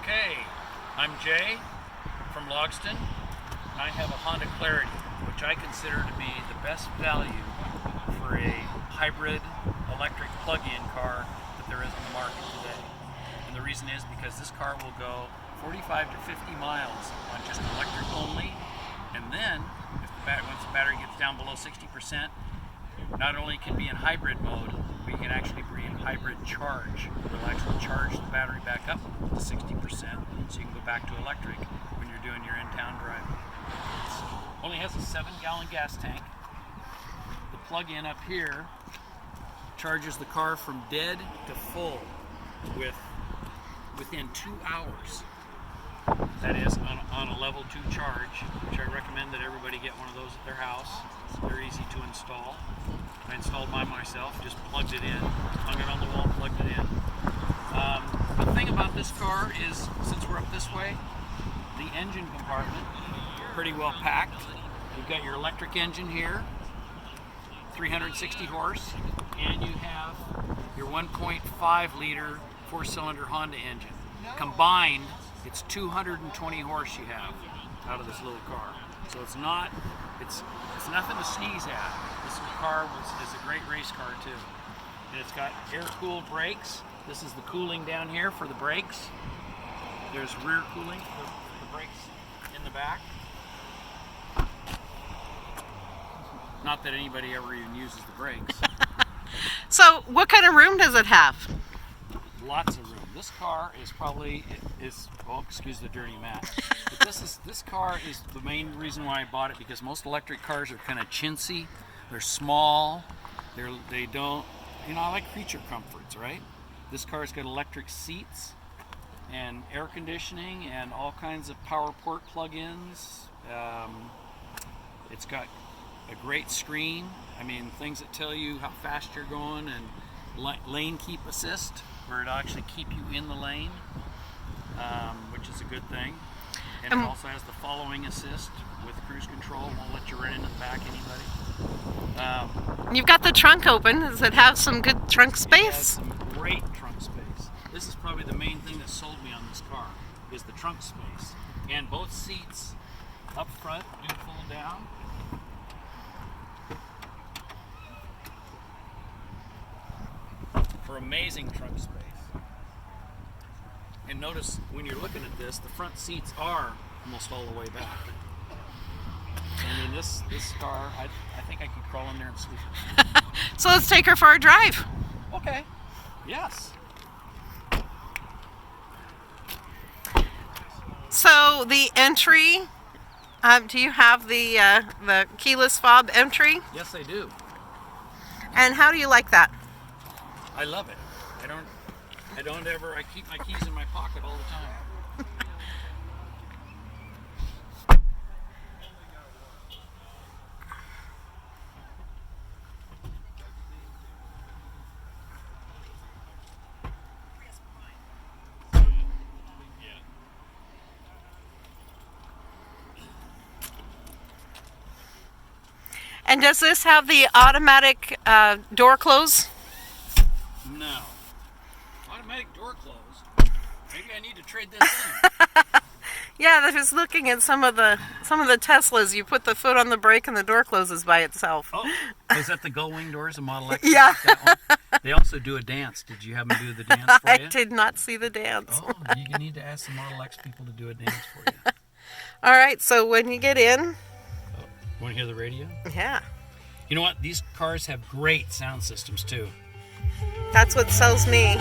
Okay, I'm Jay from Logston, and I have a Honda Clarity, which I consider to be the best value for a hybrid electric plug-in car that there is on the market today. And the reason is because this car will go 45 to 50 miles on just electric only, and then once the battery gets down below 60%, not only can be in hybrid mode, we can actually be in hybrid charge. We'll actually charge the battery back up to 60%, so you can go back to electric when you're doing your in-town driving. It only has a 7-gallon gas tank. The plug-in up here charges the car from dead to full within 2 hours. That is on a level 2 charge, which I recommend that everybody get one of those at their house. They're easy to install. I installed mine myself, just plugged it in, hung it on the wall, plugged it in. The thing about this car is, since we're up this way, the engine compartment, pretty well packed. You've got your electric engine here, 360 horse, and you have your 1.5 liter 4-cylinder Honda engine. Combined, it's 220 horse you have out of this little car. So it's nothing to sneeze at. This car is a great race car too. And it's got air-cooled brakes. This is the cooling down here for the brakes. There's rear cooling for the brakes in the back. Not that anybody ever even uses the brakes. So what kind of room does it have? Lots of room. This car is well, excuse the dirty mat. But this car is the main reason why I bought it, because most electric cars are kind of chintzy. They're small. They don't, I like creature comforts, right? This car's got electric seats and air conditioning and all kinds of power port plug-ins. It's got a great screen. Things that tell you how fast you're going, and lane keep assist, where it'll actually keep you in the lane, which is a good thing. And it also has the following assist with cruise control. Won't let you run into the back anybody. You've got the trunk open. Does it have some good trunk space? It has some great trunk space. This is probably the main thing that sold me on this car, is the trunk space. And both seats up front do fold down. For amazing trunk space. And notice when you're looking at this, the front seats are almost all the way back. This car, I think I could crawl in there and sleep. So let's take her for a drive. Okay. Yes. So the entry, do you have the keyless fob entry? Yes, I do. And how do you like that? I love it. I keep my keys in my pocket all the time. And does this have the automatic door close? No. Automatic door close? Maybe I need to trade this in. Yeah, I was looking at some of the Teslas. You put the foot on the brake and the door closes by itself. Oh, is that the gull-wing doors, a Model X? Yeah. That one? They also do a dance. Did you have them do the dance for you? I did not see the dance. Oh, you need to ask the Model X people to do a dance for you. All right, so when you get in... Want to hear the radio? Yeah. You know what? These cars have great sound systems too. That's what sells me.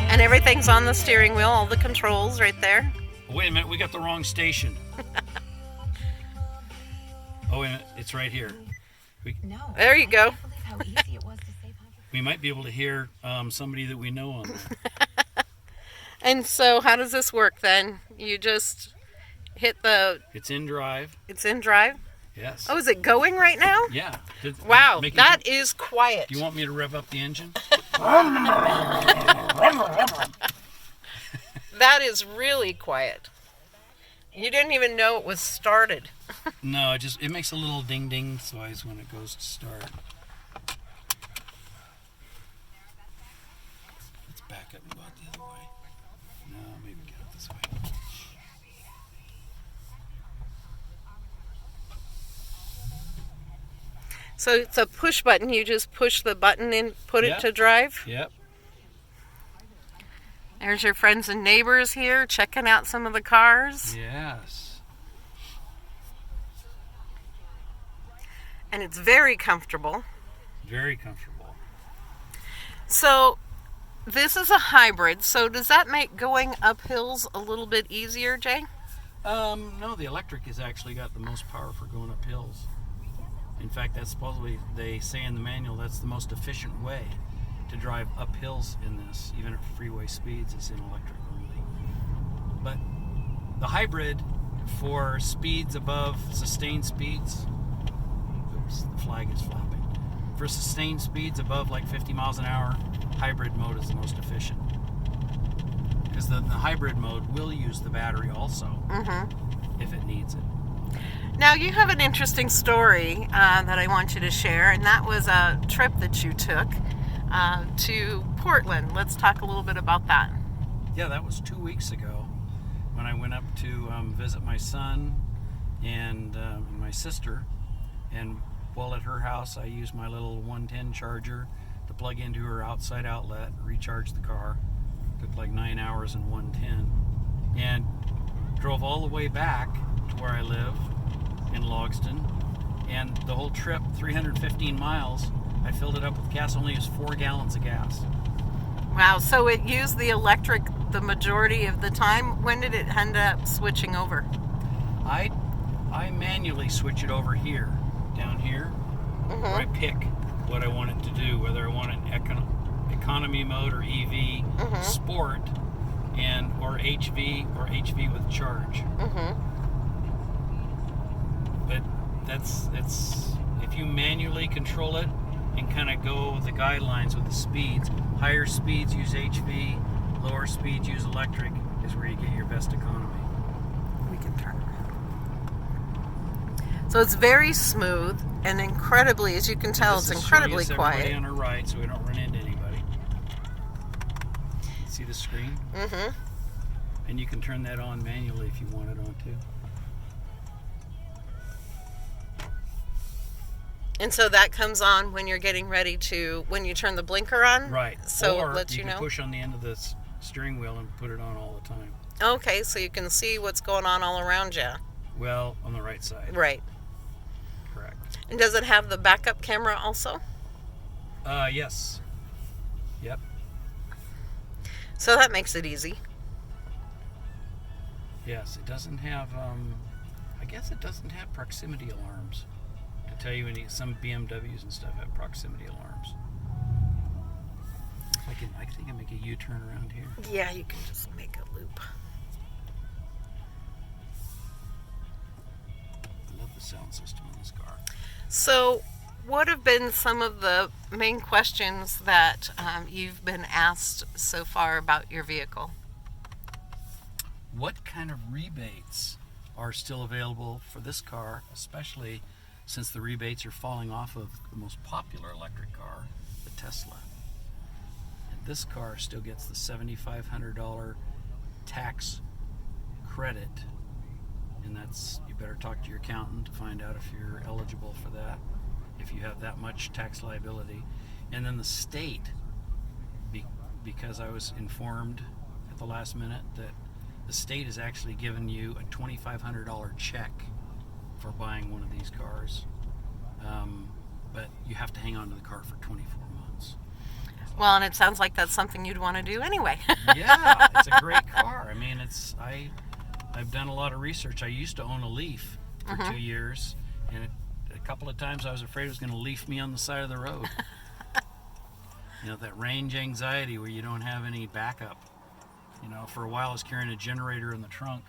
And everything's on the steering wheel, all the controls right there. Oh, wait a minute, we got the wrong station. Oh, wait a minute, it's right here. There you go. We might be able to hear somebody that we know on there. And so how does this work then? You just hit the... It's in drive. It's in drive? Yes. Oh, is it going right now? Yeah. Wow, that is quiet. Do you want me to rev up the engine? That is really quiet. You didn't even know it was started. No, it makes a little ding ding noise when it goes to start. Let's back up and go out the other way. No, maybe get up So it's a push button. You just push the button and put Yep. it to drive. Yep. There's your friends and neighbors here checking out some of the cars. Yes. And it's very comfortable. Very comfortable. So this is a hybrid. So does that make going up hills a little bit easier, Jay? No, the electric has actually got the most power for going up hills. In fact, that's supposedly, they say in the manual, that's the most efficient way to drive up hills in this, even at freeway speeds, is in electric only. But the hybrid for speeds above sustained speeds, oops, the flag is flapping. For sustained speeds above like 50 miles an hour, hybrid mode is the most efficient. Because the hybrid mode will use the battery also if it needs it. Now you have an interesting story that I want you to share, and that was a trip that you took to Portland. Let's talk a little bit about that. Yeah, that was 2 weeks ago when I went up to visit my son and my sister. And while at her house, I used my little 110 charger to plug into her outside outlet, recharge the car. Took like 9 hours in 110. And drove all the way back to where I live in Logston. And the whole trip, 315 miles, I filled it up with gas, only used 4 gallons of gas. Wow, so it used the electric the majority of the time. When did it end up switching over? I manually switch it over here, down here, where I pick what I want it to do, whether I want an economy mode or EV, sport, and or HV with charge. But it's if you manually control it and kind of go with the guidelines with the speeds, higher speeds use HV, lower speeds use electric, is where you get your best economy. We can turn around. So it's very smooth and incredibly, as you can tell, it's incredibly quiet. Everybody on our right, so we don't run into anybody. See the screen? And you can turn that on manually if you want it on too. And so that comes on when you're getting ready to, when you turn the blinker on? Right. So or it lets you can know? push on the end of the steering wheel and put it on all the time. Okay, so you can see what's going on all around you. Well, on the right side. Right. Correct. And does it have the backup camera also? Yes. Yep. So that makes it easy. Yes, it doesn't have, I guess it doesn't have proximity alarms. To tell you, some BMWs and stuff have proximity alarms. I think I can make a U-turn around here. Yeah, you can just make a loop. I love the sound system in this car. So what have been some of the main questions that you've been asked so far about your vehicle? What kind of rebates are still available for this car, especially since the rebates are falling off of the most popular electric car, the Tesla? And this car still gets the $7,500 tax credit, and that's, you better talk to your accountant to find out if you're eligible for that, if you have that much tax liability. And then the state, because I was informed at the last minute that the state has actually given you a $2,500 check for buying one of these cars, but you have to hang on to the car for 24 months. Well, and it sounds like that's something you'd want to do anyway. Yeah, it's a great car. I mean, I've done a lot of research. I used to own a Leaf for 2 years, and a couple of times I was afraid it was going to leaf me on the side of the road. You know, that range anxiety where you don't have any backup. You know, for a while I was carrying a generator in the trunk,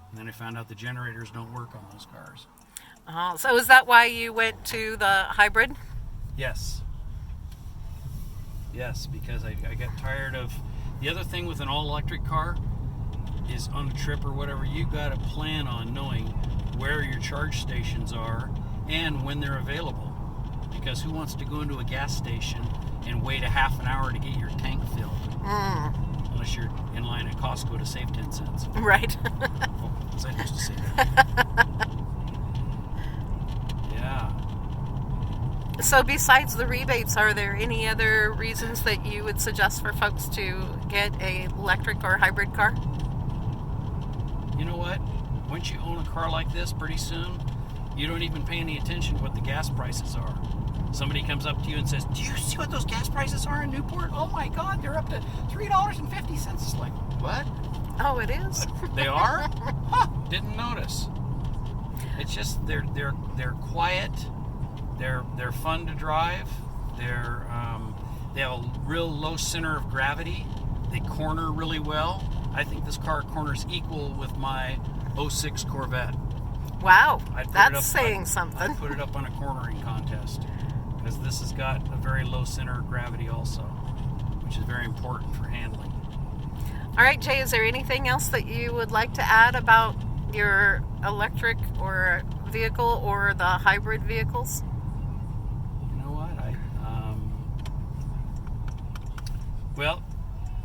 and then I found out the generators don't work on those cars. So is that why you went to the hybrid? Yes. Yes, because I got tired of... The other thing with an all-electric car is on a trip or whatever, you got to plan on knowing where your charge stations are and when they're available. Because who wants to go into a gas station and wait a half an hour to get your tank filled? Unless you're in line at Costco to save 10 cents. Right. Oh, was I supposed to say that? Yeah. So besides the rebates, are there any other reasons that you would suggest for folks to get a electric or hybrid car? You know what? Once you own a car like this, pretty soon, you don't even pay any attention to what the gas prices are. Somebody comes up to you and says, "Do you see what those gas prices are in Newport? Oh my God, they're up to $3.50." It's like, what? Oh, it is? They are? Huh, didn't notice. It's just they're quiet. They're fun to drive. They have a real low center of gravity. They corner really well. I think this car corners equal with my 06 Corvette. Wow, I'd put it that's up- saying I'd something. put it up on a cornering contest because this has got a very low center of gravity also, which is very important for handling. All right, Jay, is there anything else that you would like to add about your electric or vehicle or the hybrid vehicles? You know what? Well,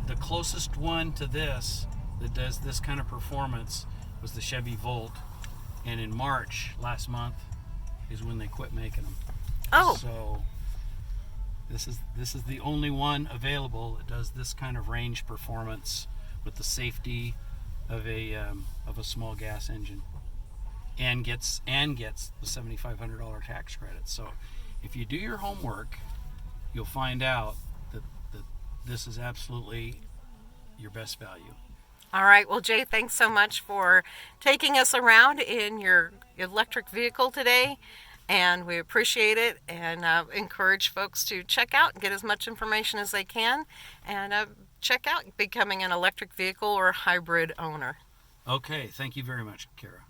the closest one to this that does this kind of performance was the Chevy Volt, and in March last month is when they quit making them. Oh, So this is the only one available that does this kind of range performance with the safety of a small gas engine, and gets the $7,500 tax credit. So if you do your homework, you'll find out that this is absolutely your best value. all right. Well, Jay, thanks so much for taking us around in your electric vehicle today, and we appreciate it, and encourage folks to check out and get as much information as they can, and check out becoming an electric vehicle or hybrid owner. Okay, thank you very much, Kara.